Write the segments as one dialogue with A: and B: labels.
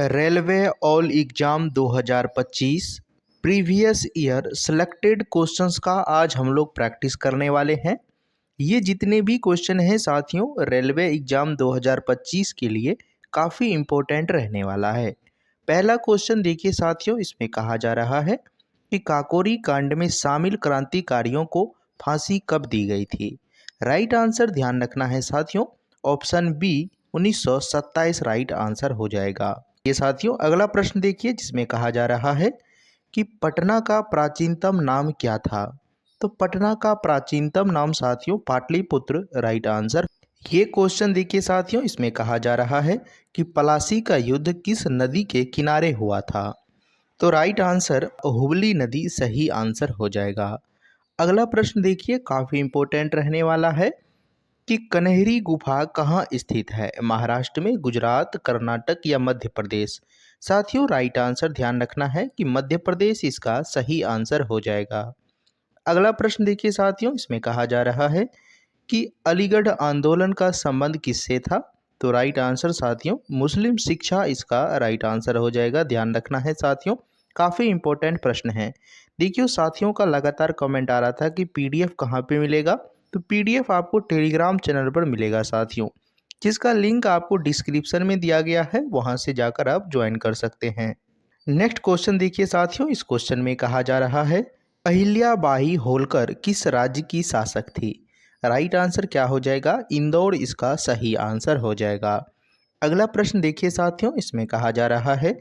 A: Railway all exam 2025 previous year selected questions का आज हम लोग प्रैक्टिस करने वाले हैं। ये जितने भी क्वेश्चन हैं साथियों, रेलवे एग्जाम 2025 के लिए काफ़ी इम्पोर्टेंट रहने वाला है। पहला क्वेश्चन देखिए साथियों, इसमें कहा जा रहा है कि काकोरी कांड में शामिल क्रांतिकारियों को फांसी कब दी गई थी। राइट आंसर ध्यान रखना है साथियों, ऑप्शन बी 1927 राइट आंसर हो जाएगा। ये साथियों अगला प्रश्न देखिए, जिसमें कहा जा रहा है कि पटना का प्राचीनतम नाम क्या था। तो पटना का प्राचीनतम नाम साथियों पाटलिपुत्र राइट आंसर। ये क्वेश्चन देखिए साथियों, इसमें कहा जा रहा है कि पलासी का युद्ध किस नदी के किनारे हुआ था। तो राइट आंसर हुगली नदी सही आंसर हो जाएगा। अगला प्रश्न देखिए, काफ़ी इंपॉर्टेंट रहने वाला है कि कन्हेरी गुफा कहाँ स्थित है। महाराष्ट्र में, गुजरात, कर्नाटक या मध्य प्रदेश। साथियों राइट आंसर ध्यान रखना है कि मध्य प्रदेश इसका सही आंसर हो जाएगा। अगला प्रश्न देखिए साथियों, इसमें कहा जा रहा है कि अलीगढ़ आंदोलन का संबंध किससे था। तो राइट आंसर साथियों मुस्लिम शिक्षा इसका राइट आंसर हो जाएगा। ध्यान रखना है साथियों, काफ़ी इंपॉर्टेंट प्रश्न है। देखिए साथियों का लगातार कमेंट आ रहा था कि पीडीएफ कहाँ पे मिलेगा। तो पीडीएफ आपको टेलीग्राम चैनल पर मिलेगा साथियों, जिसका लिंक आपको डिस्क्रिप्शन में दिया गया है, वहां से जाकर आप ज्वाइन कर सकते हैं। नेक्स्ट क्वेश्चन देखिए साथियों, इस क्वेश्चन में कहा जा रहा है अहिल्याबाई होलकर किस राज्य की शासक थी। राइट आंसर क्या हो जाएगा, इंदौर इसका सही आंसर हो जाएगा। अगला प्रश्न देखिए साथियों, इसमें कहा जा रहा है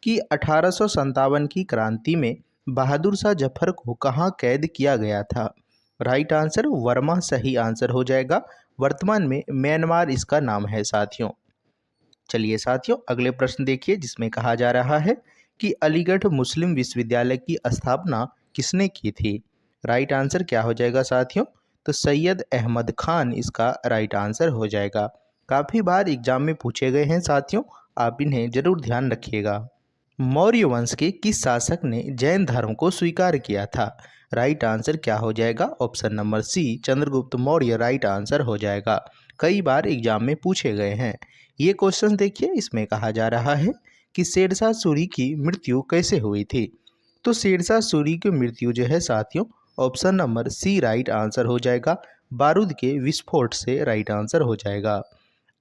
A: कि 1857 की क्रांति में बहादुर शाह जफर को कहाँ कैद किया गया था। राइट आंसर वर्मा सही आंसर हो जाएगा। वर्तमान में म्यांमार इसका नाम है साथियों। चलिए साथियों अगले प्रश्न देखिए, जिसमें कहा जा रहा है कि अलीगढ़ मुस्लिम विश्वविद्यालय की स्थापना किसने की थी। राइट आंसर क्या हो जाएगा साथियों, तो सैयद अहमद खान इसका राइट आंसर हो जाएगा। काफ़ी बार एग्जाम में पूछे गए हैं साथियों, आप इन्हें जरूर ध्यान रखिएगा। मौर्य वंश के किस शासक ने जैन धर्म को स्वीकार किया था। राइट आंसर क्या हो जाएगा, option number C Chandragupta Maurya right answer हो जाएगा। कई बार एग्जाम में पूछे गए हैं ये क्वेश्चन। देखिए इसमें कहा जा रहा है कि शेरशाह सूरी की मृत्यु कैसे हुई थी। तो शेरशाह सूरी की मृत्यु जो है साथियों, option number C right answer हो जाएगा, बारूद के विस्फोट से राइट आंसर हो जाएगा।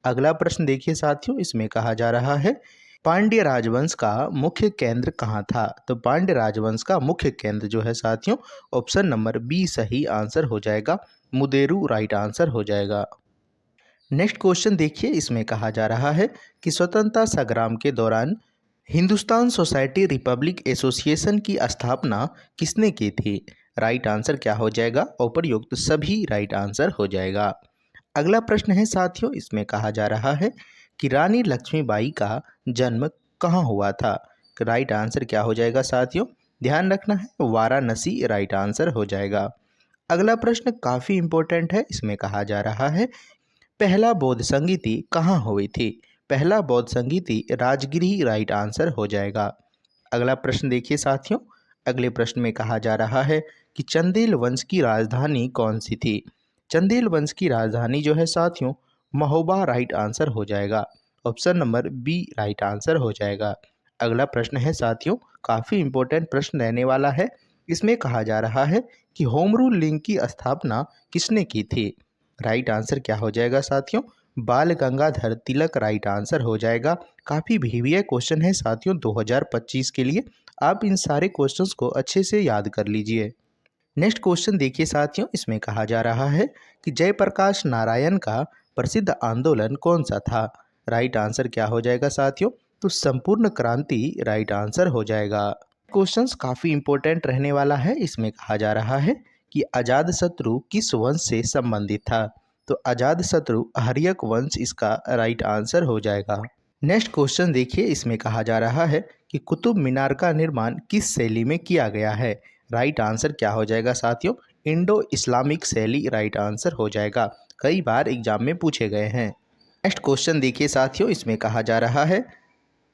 A: अगला प्रश्न देखिए साथियों, इसमें कहा जा रहा है पांड्य राजवंश का मुख्य केंद्र कहाँ था। तो पांड्य राजवंश का मुख्य केंद्र जो है साथियों, ऑप्शन नंबर बी सही आंसर हो जाएगा, मुदेरू राइट आंसर हो जाएगा। नेक्स्ट क्वेश्चन देखिए, इसमें कहा जा रहा है कि स्वतंत्रता संग्राम के दौरान हिंदुस्तान सोसाइटी रिपब्लिक एसोसिएशन की स्थापना किसने की थी। राइट आंसर क्या हो जाएगा, उपर्युक्त सभी राइट आंसर हो जाएगा। अगला प्रश्न है साथियों, इसमें कहा जा रहा है कि रानी लक्ष्मीबाई का जन्म कहाँ हुआ था। राइट आंसर क्या हो जाएगा साथियों, ध्यान रखना है वाराणसी राइट आंसर हो जाएगा। अगला प्रश्न काफ़ी इंपॉर्टेंट है, इसमें कहा जा रहा है पहला बौद्ध संगीति कहाँ हुई थी। पहला बौद्ध संगीति राजगिरी राइट आंसर हो जाएगा। अगला प्रश्न देखिए साथियों, अगले प्रश्न में कहा जा रहा है कि चंदेल वंश की राजधानी कौन सी थी। चंदेल वंश की राजधानी जो है साथियों महोबा राइट आंसर हो जाएगा, option number B right answer हो जाएगा। अगला प्रश्न है साथियों, काफ़ी इंपॉर्टेंट प्रश्न रहने वाला है। इसमें कहा जा रहा है कि होम रूल लिंग की स्थापना किसने की थी। राइट आंसर क्या हो जाएगा साथियों, बाल गंगाधर तिलक राइट आंसर हो जाएगा। काफ़ी वीवीआई क्वेश्चन है साथियों 2025 के लिए, आप इन सारे क्वेश्चंस को अच्छे से याद कर लीजिए। नेक्स्ट क्वेश्चन देखिए साथियों, इसमें कहा जा रहा है कि जयप्रकाश नारायण का प्रसिद्ध आंदोलन कौन सा था। राइट आंसर क्या हो जाएगा साथियों, तो संपूर्ण क्रांति राइट आंसर हो जाएगा। क्वेश्चंस काफ़ी इंपॉर्टेंट रहने वाला है। इसमें कहा जा रहा है कि अजातशत्रु किस वंश से संबंधित था। तो अजातशत्रु हर्यक वंश इसका राइट आंसर हो जाएगा। नेक्स्ट क्वेश्चन देखिए, इसमें कहा जा रहा है कि कुतुब मीनार का निर्माण किस शैली में किया गया है। राइट आंसर क्या हो जाएगा साथियों, इंडो इस्लामिक शैली राइट आंसर हो जाएगा। कई बार एग्जाम में पूछे गए हैं। नेक्स्ट क्वेश्चन देखिए साथियों, इसमें कहा जा रहा है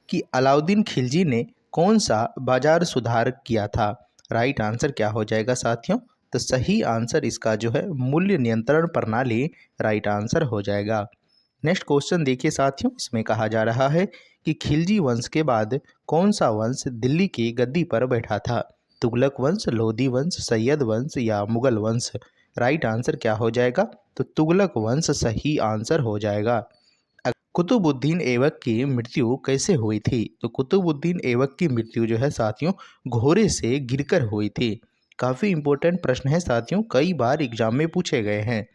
A: कि अलाउद्दीन खिलजी ने कौन सा बाजार सुधार किया था। राइट आंसर क्या हो जाएगा साथियों, तो सही आंसर इसका जो है मूल्य नियंत्रण प्रणाली राइट आंसर हो जाएगा। नेक्स्ट क्वेश्चन देखिए साथियों, इसमें कहा जा रहा है कि खिलजी वंश के बाद कौन सा वंश दिल्ली की गद्दी पर बैठा था? तुगलक वंश, लोधी वंश, सैयद वंश या मुगल वंश? राइट आंसर क्या हो जाएगा? तो तुगलक वंश सही आंसर हो जाएगा। कुतुबुद्दीन ऐबक की मृत्यु कैसे हुई थी? तो कुतुबुद्दीन ऐबक की मृत्यु जो है साथियों घोड़े से गिरकर हुई थी। काफ़ी इंपॉर्टेंट प्रश्न है साथियों, कई बार एग्जाम में पूछे गए हैं।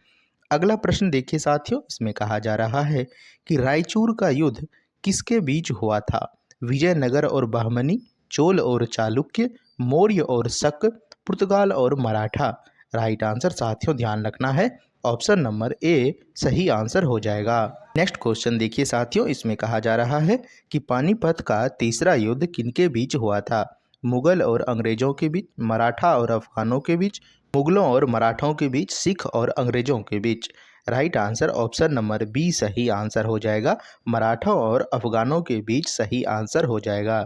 A: अगला प्रश्न देखिए साथियों, इसमें कहा जा रहा है कि रायचूर का युद्ध किसके बीच हुआ था? विजयनगर और बहमनी, चोल और चालुक्य, मौर्य और शक, पुर्तगाल और मराठा? राइट आंसर साथियों ध्यान रखना है, ऑप्शन नंबर ए सही आंसर हो जाएगा। नेक्स्ट क्वेश्चन देखिए साथियों, इसमें कहा जा रहा है कि पानीपत का तीसरा युद्ध किनके बीच हुआ था? मुगल और अंग्रेजों के बीच, मराठा और अफगानों के बीच, मुगलों और मराठों के बीच, सिख और अंग्रेजों के बीच? Right answer option number B सही आंसर हो जाएगा, मराठों और अफगानों के बीच सही आंसर हो जाएगा।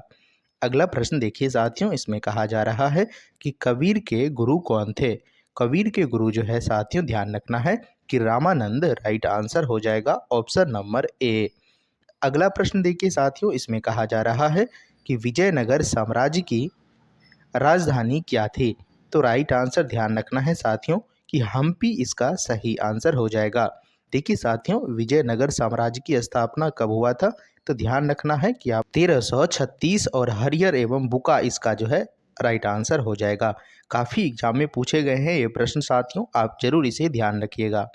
A: अगला प्रश्न देखिए साथियों, इसमें कहा जा रहा है कि कबीर के गुरु कौन थे? कबीर के गुरु जो है साथियों ध्यान रखना है कि रामानंद। राइट आंसर हो जाएगा ऑप्शन नंबर ए। अगला प्रश्न देखिए साथियों, इसमें कहा जा रहा है कि विजयनगर साम्राज्य की राजधानी क्या थी? तो राइट आंसर ध्यान रखना है साथियों कि हम्पी इसका सही आंसर हो जाएगा। देखिए साथियों, विजयनगर साम्राज्य की स्थापना कब हुआ था? तो ध्यान रखना है कि आप 1336 और हरियर एवं बुका इसका जो है राइट आंसर हो जाएगा। काफ़ी एग्जाम में पूछे गए हैं ये प्रश्न साथियों, आप जरूर इसे ध्यान रखिएगा।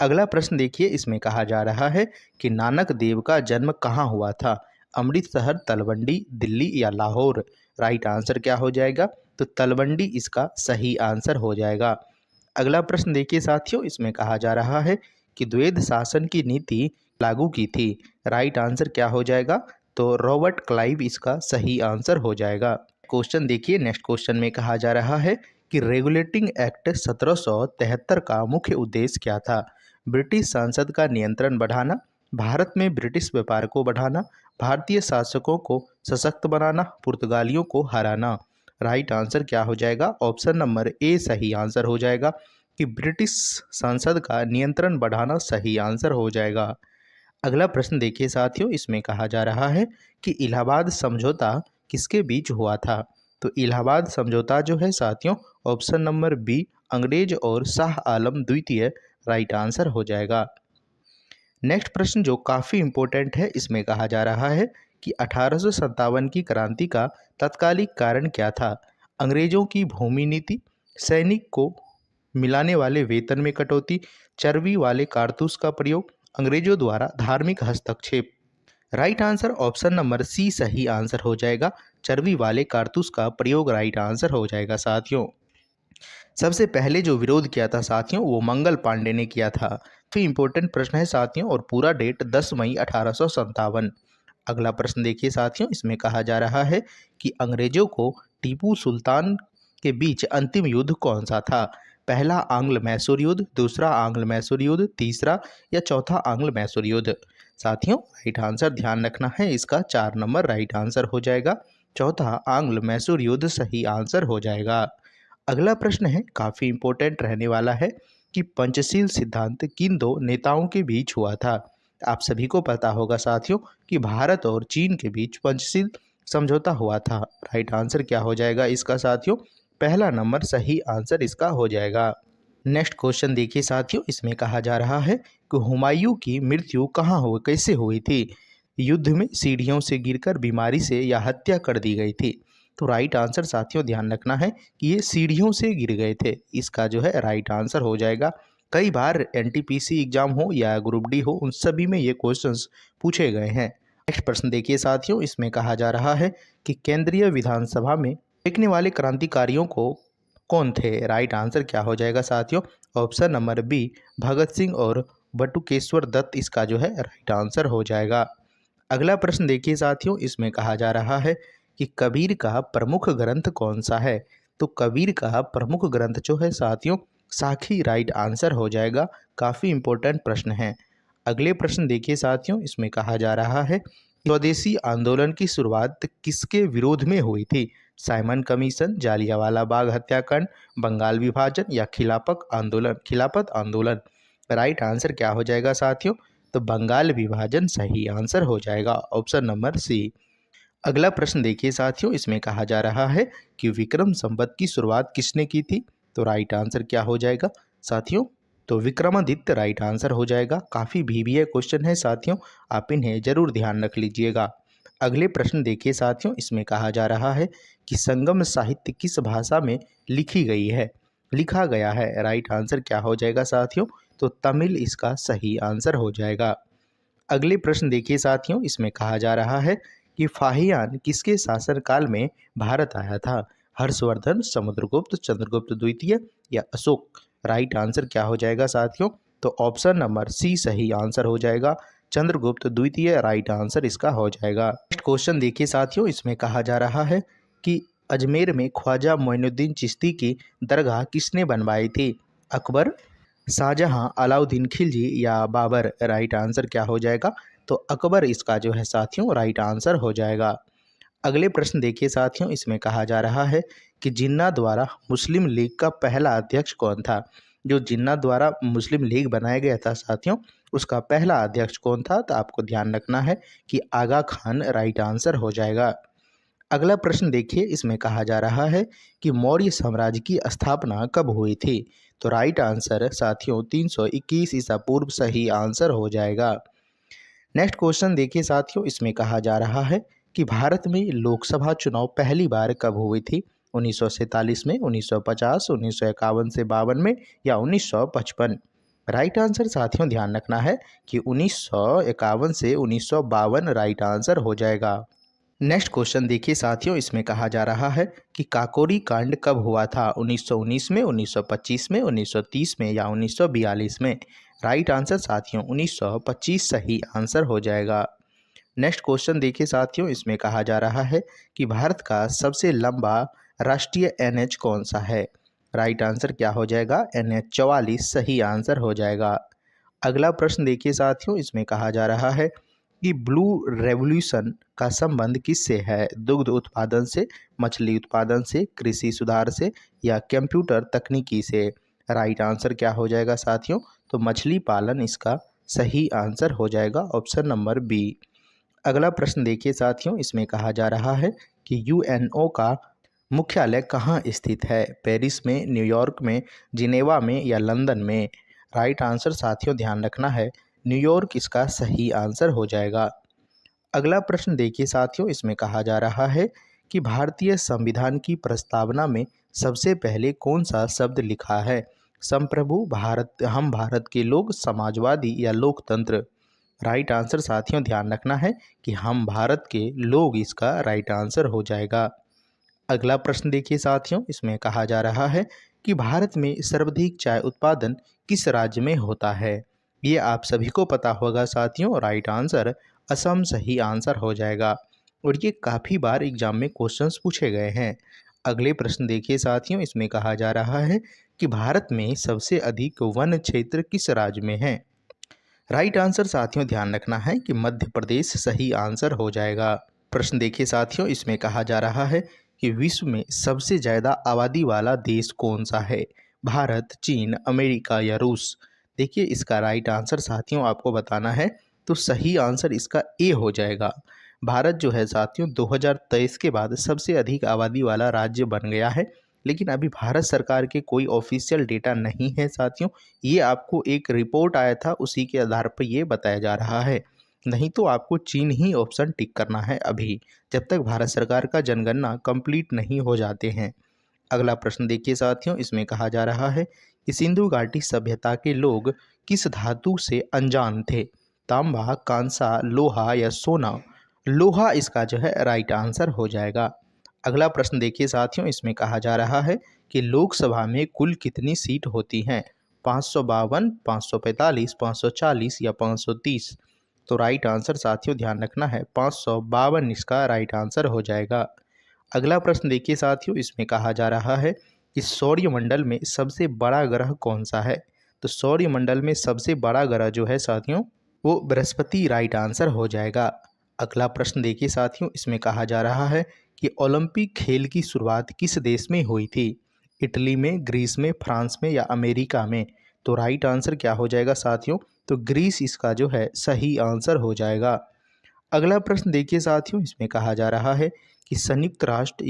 A: अगला प्रश्न देखिए, इसमें कहा जा रहा है कि नानक देव का जन्म कहाँ हुआ था? अमृतसर, तलवंडी, दिल्ली या लाहौर? राइट आंसर क्या हो जाएगा? तो तलवंडी इसका सही आंसर हो जाएगा। अगला प्रश्न देखिए साथियों, इसमें कहा जा रहा है कि द्वैध शासन की नीति लागू की थी? राइट आंसर क्या हो जाएगा? तो रॉबर्ट क्लाइव इसका सही आंसर हो जाएगा। क्वेश्चन देखिए, नेक्स्ट क्वेश्चन में कहा जा रहा है कि रेगुलेटिंग एक्ट 1773 का मुख्य उद्देश्य क्या था? ब्रिटिश संसद का नियंत्रण बढ़ाना, भारत में ब्रिटिश व्यापार को बढ़ाना, भारतीय शासकों को सशक्त बनाना, पुर्तगालियों को हराना? राइट आंसर क्या हो जाएगा? ऑप्शन नंबर ए सही आंसर हो जाएगा कि ब्रिटिश संसद का नियंत्रण बढ़ाना सही आंसर हो जाएगा। अगला प्रश्न देखिए साथियों, इसमें कहा जा रहा है कि इलाहाबाद समझौता किसके बीच हुआ था? तो इलाहाबाद समझौता जो है साथियों ऑप्शन नंबर बी अंग्रेज और शाह आलम द्वितीय राइट आंसर हो जाएगा। नेक्स्ट प्रश्न जो काफ़ी इंपॉर्टेंट है, इसमें कहा जा रहा है कि 1857 की क्रांति का तत्कालिक कारण क्या था? अंग्रेजों की भूमि नीति, सैनिक को मिलाने वाले वेतन में कटौती, चर्बी वाले कारतूस का प्रयोग, अंग्रेजों द्वारा धार्मिक हस्तक्षेप? Right answer option number C सही आंसर हो जाएगा, चर्बी वाले कारतूस का प्रयोग राइट आंसर हो जाएगा साथियों। सबसे पहले जो विरोध किया था साथियों वो मंगल पांडे ने किया था। तो इम्पोर्टेंट प्रश्न है साथियों और पूरा डेट 10 मई 1857। अगला प्रश्न देखिए साथियों, इसमें कहा जा रहा है कि अंग्रेजों को टीपू सुल्तान के बीच अंतिम युद्ध कौन सा था? पहला आंग्ल मैसूर युद्ध, दूसरा आंग्ल मैसूर युद्ध, तीसरा या चौथा आंग्ल मैसूर युद्ध? साथियों राइट आंसर ध्यान रखना है, इसका 4 नंबर राइट आंसर हो जाएगा, चौथा आंग्ल मैसूर युद्ध सही आंसर हो जाएगा। अगला प्रश्न है काफ़ी इंपॉर्टेंट रहने वाला है कि पंचशील सिद्धांत किन दो नेताओं के बीच हुआ था? आप सभी को पता होगा साथियों कि भारत और चीन के बीच पंचशील समझौता हुआ था। राइट आंसर क्या हो जाएगा इसका साथियों? पहला नंबर सही आंसर इसका हो जाएगा। नेक्स्ट क्वेश्चन देखिए साथियों, इसमें कहा जा रहा है कि हुमायूं की मृत्यु कहाँ हुई, कैसे हुई थी? युद्ध में, सीढ़ियों से गिरकर, बीमारी से या हत्या कर दी गई थी? तो राइट आंसर साथियों ध्यान रखना है कि ये सीढ़ियों से गिर गए थे, इसका जो है राइट आंसर हो जाएगा। कई बार एनटीपीसी एग्जाम हो या ग्रुप डी हो, उन सभी में ये क्वेश्चंस पूछे गए हैं। नेक्स्ट प्रश्न देखिए साथियों, इसमें कहा जा रहा है कि केंद्रीय विधानसभा में फेंकने वाले क्रांतिकारियों को कौन थे? राइट आंसर क्या हो जाएगा साथियों? Option number B Bhagat Singh और बटुकेश्वर दत्त इसका जो है राइट आंसर हो जाएगा। अगला प्रश्न देखिए साथियों, इसमें कहा जा रहा है कि कबीर का प्रमुख ग्रंथ कौन सा है? तो कबीर का प्रमुख ग्रंथ जो है साथियों साखी राइट आंसर हो जाएगा। काफ़ी इंपॉर्टेंट प्रश्न है। अगले प्रश्न देखिए साथियों, इसमें कहा जा रहा है स्वदेशी आंदोलन की शुरुआत किसके विरोध में हुई थी? साइमन कमीशन, जालियांवाला बाग हत्याकांड, बंगाल विभाजन या खिलाफत आंदोलन? राइट आंसर क्या हो जाएगा साथियों? तो बंगाल विभाजन सही आंसर हो जाएगा, ऑप्शन नंबर सी। अगला प्रश्न देखिए साथियों, इसमें कहा जा रहा है कि विक्रम संवत की शुरुआत किसने की थी? तो राइट आंसर क्या हो जाएगा साथियों? तो विक्रमादित्य राइट आंसर हो जाएगा। काफ़ी भीविया क्वेश्चन है साथियों, आप इन्हें जरूर ध्यान रख लीजिएगा। अगले प्रश्न देखिए साथियों, इसमें कहा जा रहा है कि संगम साहित्य किस भाषा में लिखा गया है? राइट आंसर क्या हो जाएगा साथियों? तो तमिल इसका सही आंसर हो जाएगा। अगले प्रश्न देखिए साथियों, इसमें कहा जा रहा है कि फाहियान किसके शासनकाल में भारत आया था? हर्षवर्धन, समुद्रगुप्त, चंद्रगुप्त द्वितीय या अशोक? राइट आंसर क्या हो जाएगा साथियों? तो ऑप्शन नंबर सी सही आंसर हो जाएगा, चंद्रगुप्त द्वितीय राइट आंसर इसका हो जाएगा। नेक्स्ट क्वेश्चन देखिए साथियों, इसमें कहा जा रहा है कि अजमेर में ख्वाजा मोइनुद्दीन चिश्ती की दरगाह किसने बनवाई थी? अकबर, शाहजहां, अलाउद्दीन खिलजी या बाबर? राइट आंसर क्या हो जाएगा? तो अकबर इसका जो है साथियों राइट आंसर हो जाएगा। अगले प्रश्न देखिए साथियों, इसमें कहा जा रहा है कि जिन्ना द्वारा मुस्लिम लीग का पहला अध्यक्ष कौन था? जो जिन्ना द्वारा मुस्लिम लीग बनाया गया था साथियों, उसका पहला अध्यक्ष कौन था? तो आपको ध्यान रखना है कि आगा खान राइट आंसर हो जाएगा। अगला प्रश्न देखिए, इसमें कहा जा रहा है कि मौर्य साम्राज्य की स्थापना कब हुई थी? तो राइट आंसर साथियों 321 ईसा पूर्व सही आंसर हो जाएगा। नेक्स्ट क्वेश्चन देखिए साथियों, इसमें कहा जा रहा है कि भारत में लोकसभा चुनाव पहली बार कब हुई थी? 1947 में, 1950, 1951 से 52 में या 1955? राइट आंसर साथियों ध्यान रखना है कि 1951 से 1952 राइट आंसर हो जाएगा। नेक्स्ट क्वेश्चन देखिए साथियों, इसमें कहा जा रहा है कि काकोरी कांड कब हुआ था? 1919 में, 1925 में, 1930 में या 1942 में? राइट आंसर साथियों 1925 सही आंसर हो जाएगा। नेक्स्ट क्वेश्चन देखिए साथियों, इसमें कहा जा रहा है कि भारत का सबसे लंबा राष्ट्रीय NH कौन सा है? राइट आंसर क्या हो जाएगा? NH 44 सही आंसर हो जाएगा। अगला प्रश्न देखिए साथियों, इसमें कहा जा रहा है कि ब्लू रेवोल्यूशन का संबंध किससे है? दुग्ध उत्पादन से, मछली उत्पादन से, कृषि सुधार से या कंप्यूटर तकनीकी से? राइट आंसर क्या हो जाएगा साथियों? तो मछली पालन इसका सही आंसर हो जाएगा, ऑप्शन नंबर बी। अगला प्रश्न देखिए साथियों, इसमें कहा जा रहा है कि UNO का मुख्यालय कहाँ स्थित है? पेरिस में, न्यूयॉर्क में, जिनेवा में या लंदन में? राइट आंसर साथियों ध्यान रखना है, न्यूयॉर्क इसका सही आंसर हो जाएगा। अगला प्रश्न देखिए साथियों, इसमें कहा जा रहा है कि भारतीय संविधान की प्रस्तावना में सबसे पहले कौन सा शब्द लिखा है? संप्रभु, भारत, हम भारत के लोग, समाजवादी या लोकतंत्र? राइट आंसर साथियों ध्यान रखना है कि हम भारत के लोग इसका राइट आंसर हो जाएगा। अगला प्रश्न देखिए साथियों, इसमें कहा जा रहा है कि भारत में सर्वाधिक चाय उत्पादन किस राज्य में होता है? ये आप सभी को पता होगा साथियों, राइट आंसर असम सही आंसर हो जाएगा और ये काफ़ी बार एग्जाम में क्वेश्चंस पूछे गए हैं। अगले प्रश्न देखिए साथियों, इसमें कहा जा रहा है कि भारत में सबसे अधिक वन क्षेत्र किस राज्य में है? राइट आंसर साथियों ध्यान रखना है कि मध्य प्रदेश सही आंसर हो जाएगा। प्रश्न देखिए साथियों, इसमें कहा जा रहा है कि विश्व में सबसे ज़्यादा आबादी वाला देश कौन सा है? भारत, चीन, अमेरिका या रूस? देखिए इसका राइट आंसर साथियों आपको बताना है, तो सही आंसर इसका ए हो जाएगा। भारत जो है साथियों 2023 के बाद सबसे अधिक आबादी वाला राज्य बन गया है, लेकिन अभी भारत सरकार के कोई ऑफिशियल डेटा नहीं है साथियों। ये आपको एक रिपोर्ट आया था, उसी के आधार पर ये बताया जा रहा है, नहीं तो आपको चीन ही ऑप्शन टिक करना है अभी, जब तक भारत सरकार का जनगणना कंप्लीट नहीं हो जाते हैं। अगला प्रश्न देखिए साथियों, इसमें कहा जा रहा है कि सिंधु घाटी सभ्यता के लोग किस धातु से अनजान थे? तांबा, कांसा, लोहा या सोना? लोहा इसका जो है राइट आंसर हो जाएगा। अगला प्रश्न देखिए साथियों, इसमें कहा जा रहा है कि लोकसभा में कुल कितनी सीट होती हैं? 552, 545, 540 या 530? तो राइट आंसर साथियों ध्यान रखना है, 552 इसका राइट आंसर हो जाएगा। अगला प्रश्न देखिए साथियों, इसमें कहा जा रहा है कि सौरमंडल में सबसे बड़ा ग्रह कौन सा है? तो सौरमंडल में सबसे बड़ा ग्रह जो है साथियों वो बृहस्पति राइट आंसर हो जाएगा। अगला प्रश्न देखिए साथियों, इसमें कहा जा रहा है कि ओलंपिक खेल की शुरुआत किस देश में हुई थी? इटली में, ग्रीस में, फ्रांस में या अमेरिका में? तो राइट आंसर क्या हो जाएगा साथियों, तो ग्रीस इसका जो है सही आंसर हो जाएगा। अगला प्रश्न देखिए साथियों, इसमें कहा जा रहा है कि संयुक्त राष्ट्र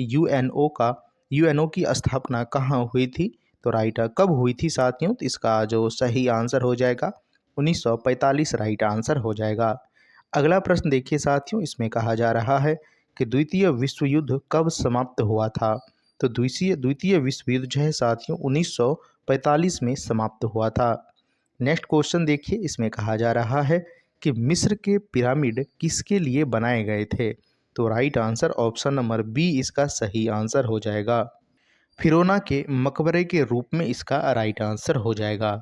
A: यूएनओ की स्थापना कहाँ हुई थी, तो राइट कब हुई थी साथियों, तो इसका जो सही आंसर हो जाएगा 1945 राइट आंसर हो जाएगा। अगला प्रश्न देखिए साथियों, इसमें कहा जा रहा है कि द्वितीय विश्व युद्ध कब समाप्त हुआ था, तो द्वितीय विश्व युद्ध जो है साथियों 1945 में समाप्त हुआ था। नेक्स्ट क्वेश्चन देखिए, इसमें कहा जा रहा है कि मिस्र के पिरामिड किसके लिए बनाए गए थे, तो right answer option number B इसका सही आंसर हो जाएगा। फिरौना के मकबरे के रूप में इसका राइट आंसर हो जाएगा।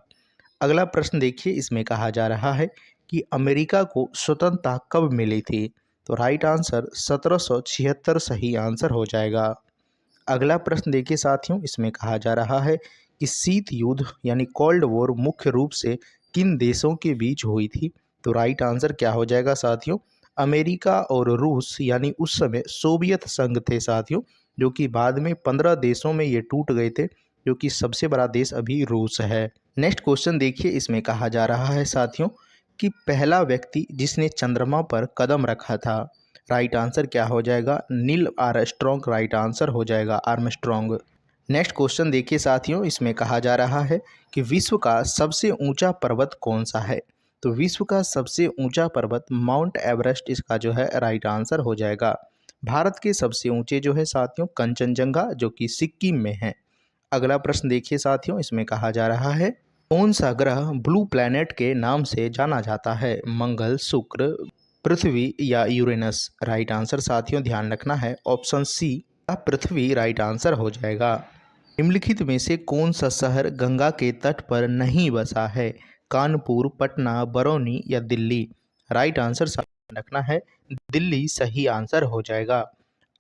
A: अगला प्रश्न देखिए, इसमें कहा जा रहा है कि अमेरिका को स्वतंत्रता कब मिली थी, तो राइट आंसर 1776 सही आंसर हो जाएगा। अगला प्रश्न देखिए साथियों, इसमें कहा जा रहा है कि शीत युद्ध यानी कोल्ड वॉर मुख्य रूप से किन देशों के बीच हुई थी, तो राइट आंसर क्या हो जाएगा साथियों, अमेरिका और रूस यानी उस समय सोवियत संघ थे साथियों, जो कि बाद में 15 देशों में ये टूट गए थे, जो कि सबसे बड़ा देश अभी रूस है। नेक्स्ट क्वेश्चन देखिए, इसमें कहा जा रहा है साथियों कि पहला व्यक्ति जिसने चंद्रमा पर कदम रखा था, राइट आंसर क्या हो जाएगा, नील आर्मस्ट्रॉन्ग राइट आंसर हो जाएगा, आर्मस्ट्रॉन्ग। नेक्स्ट क्वेश्चन देखिए साथियों, इसमें कहा जा रहा है कि विश्व का सबसे ऊंचा पर्वत कौन सा है, तो विश्व का सबसे ऊंचा पर्वत माउंट एवरेस्ट इसका जो है राइट आंसर हो जाएगा। भारत के सबसे ऊंचे जो है साथियों कंचनजंगा, जो कि सिक्किम में है। अगला प्रश्न देखिए साथियों, इसमें कहा जा रहा है कौन सा ग्रह ब्लू प्लैनेट के नाम से जाना जाता है, मंगल, शुक्र, पृथ्वी या यूरेनस, राइट आंसर साथियों ध्यान रखना है ऑप्शन सी पृथ्वी राइट आंसर हो जाएगा। निम्नलिखित में से कौन सा शहर गंगा के तट पर नहीं बसा है, कानपुर, पटना, बरौनी या दिल्ली, राइट आंसर ध्यान रखना है दिल्ली सही आंसर हो जाएगा।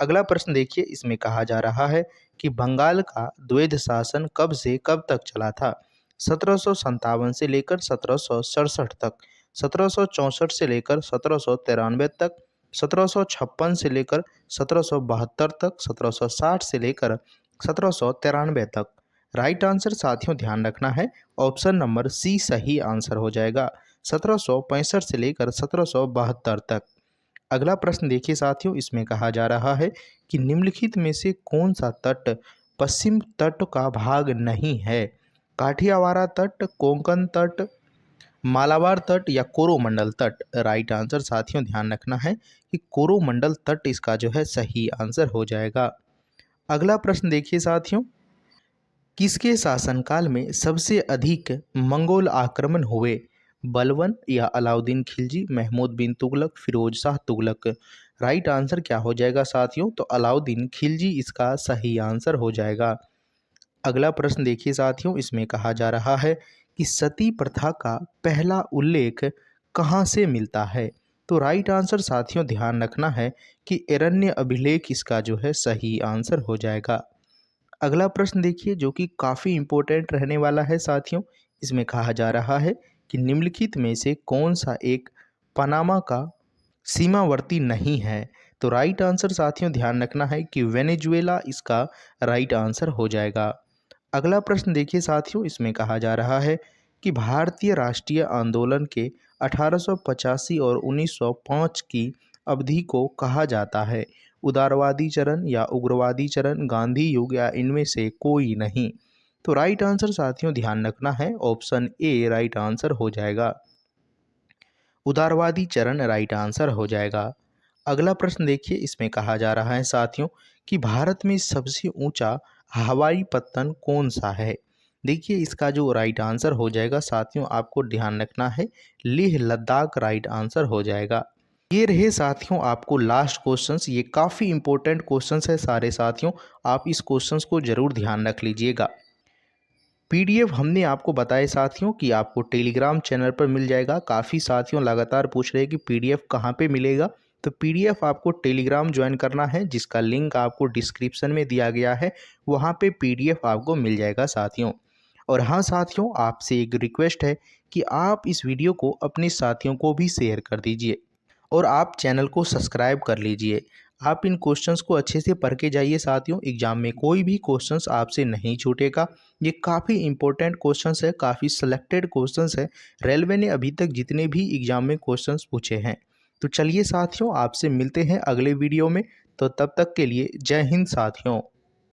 A: अगला प्रश्न देखिए, इसमें कहा जा रहा है कि बंगाल का द्वैध शासन कब से कब तक चला था, 1757 से लेकर 1767 तक, 1764 से लेकर 1793 तक, 1756 से लेकर 1772 तक, 1760 से लेकर 1793 तक, राइट आंसर साथियों ध्यान रखना है ऑप्शन नंबर सी सही आंसर हो जाएगा, 1765 से लेकर 1772 तक। अगला प्रश्न देखिए साथियों, इसमें कहा जा रहा है कि निम्नलिखित में से कौन सा तट पश्चिम तट का भाग नहीं है, काठियावाड़ तट, कोंकण तट, मालाबार तट या कोरोमंडल तट, राइट आंसर साथियों ध्यान रखना है कि कोरोमंडल तट इसका जो है सही आंसर हो जाएगा। अगला प्रश्न देखिए साथियों, किसके शासनकाल में सबसे अधिक मंगोल आक्रमण हुए, बलबन या अलाउद्दीन खिलजी, महमूद बिन तुगलक, फिरोज शाह तुगलक, राइट आंसर क्या हो जाएगा साथियों, तो अलाउद्दीन खिलजी इसका सही आंसर हो जाएगा। अगला प्रश्न देखिए साथियों, इसमें कहा जा रहा है कि सती प्रथा का पहला उल्लेख कहाँ से मिलता है, तो राइट आंसर साथियों ध्यान रखना है कि अरण्य अभिलेख इसका जो है सही आंसर हो जाएगा। अगला प्रश्न देखिए, जो कि काफ़ी इम्पोर्टेंट रहने वाला है साथियों, इसमें कहा जा रहा है कि निम्नलिखित में से कौन सा एक पनामा का सीमावर्ती नहीं है, तो राइट आंसर साथियों ध्यान रखना है कि वेनेजुएला इसका राइट आंसर हो जाएगा। अगला प्रश्न देखिए साथियों, इसमें कहा जा रहा है कि भारतीय राष्ट्रीय आंदोलन के 1885 और 1905 की अवधि को कहा जाता है, उदारवादी चरण या उग्रवादी चरण, गांधी युग या इनमें से कोई नहीं, तो राइट आंसर साथियों ध्यान रखना है ऑप्शन ए राइट आंसर हो जाएगा, उदारवादी चरण राइट आंसर हो जाएगा। अगला प्रश्न देखिए, इसमें कहा जा रहा है साथियों कि भारत में सबसे ऊंचा हवाई पत्तन कौन सा है, देखिए इसका जो राइट आंसर हो जाएगा साथियों आपको ध्यान रखना है लेह लद्दाख राइट आंसर हो जाएगा। ये रहे साथियों आपको लास्ट क्वेश्चंस, ये काफ़ी इंपॉर्टेंट क्वेश्चंस है सारे साथियों, आप इस क्वेश्चंस को जरूर ध्यान रख लीजिएगा। पीडीएफ हमने आपको बताए साथियों कि आपको टेलीग्राम चैनल पर मिल जाएगा। काफ़ी साथियों लगातार पूछ रहे हैं कि पीडीएफ कहाँ पे मिलेगा, तो पीडीएफ आपको टेलीग्राम ज्वाइन करना है, जिसका लिंक आपको डिस्क्रिप्शन में दिया गया है, वहाँ पे पीडीएफ आपको मिल जाएगा साथियों। और हाँ साथियों, आपसे एक रिक्वेस्ट है कि आप इस वीडियो को अपने साथियों को भी शेयर कर दीजिए और आप चैनल को सब्सक्राइब कर लीजिए। आप इन क्वेश्चंस को अच्छे से पढ़ के जाइए साथियों, एग्जाम में कोई भी क्वेश्चंस आपसे नहीं छूटेगा। ये काफ़ी इंपॉर्टेंट क्वेश्चंस है, काफ़ी सिलेक्टेड क्वेश्चंस है। रेलवे ने अभी तक जितने भी एग्जाम में क्वेश्चंस पूछे हैं। तो चलिए साथियों, आपसे मिलते हैं अगले वीडियो में। तो तब तक के लिए जय हिंद साथियों।